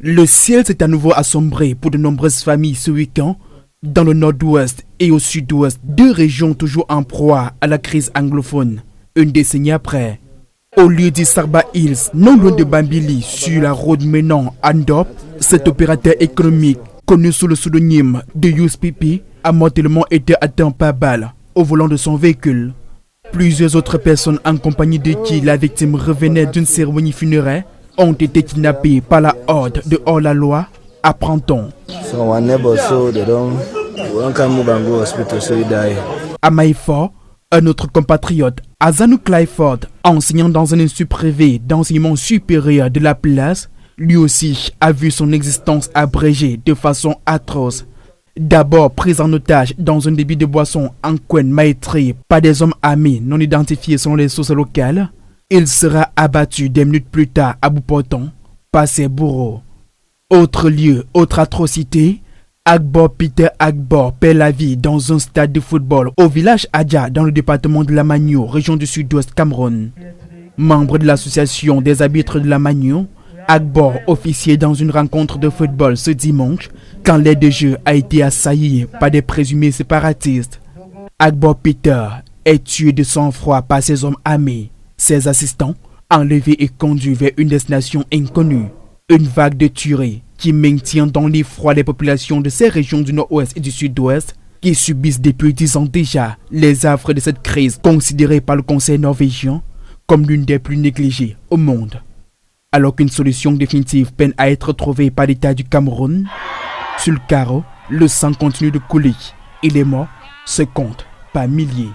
Le ciel s'est à nouveau assombré pour de nombreuses familles ce week-end. Dans le nord-ouest et au sud-ouest, deux régions toujours en proie à la crise anglophone. Une décennie après, au lieu du Sarba Hills, non loin de Bambili, sur la route menant à Ndop, cet opérateur économique, connu sous le pseudonyme de USPP, a mortellement été atteint par balle au volant de son véhicule. Plusieurs autres personnes en compagnie de qui la victime revenait d'une cérémonie funéraire ont été kidnappées par la horde de hors-la-loi, apprend-on. À Maïfort, un autre compatriote, Azanou Clyford, enseignant dans un institut privé d'enseignement supérieur de la place, lui aussi a vu son existence abrégée de façon atroce. D'abord pris en otage dans un débit de boisson en Kwen Maitri par des hommes armés non identifiés selon les sources locales, il sera abattu des minutes plus tard à Boupoton par ses bourreaux. Autre lieu, autre atrocité, Agbor Peter Agbor perd la vie dans un stade de football au village Adja dans le département de la Magno, région du sud-ouest Cameroun. Membre de l'association des arbitres de la Magno, Agbor officiait dans une rencontre de football ce dimanche quand l'aire de jeu a été assaillie par des présumés séparatistes. Agbor Peter est tué de sang-froid par ses hommes armés. Ses assistants enlevés et conduits vers une destination inconnue. Une vague de tueries qui maintient dans l'effroi les populations de ces régions du nord-ouest et du sud-ouest qui subissent depuis 10 ans déjà les affres de cette crise considérée par le Conseil norvégien comme l'une des plus négligées au monde. Alors qu'une solution définitive peine à être trouvée par l'État du Cameroun, sur le carreau, le sang continue de couler et les morts se comptent par milliers.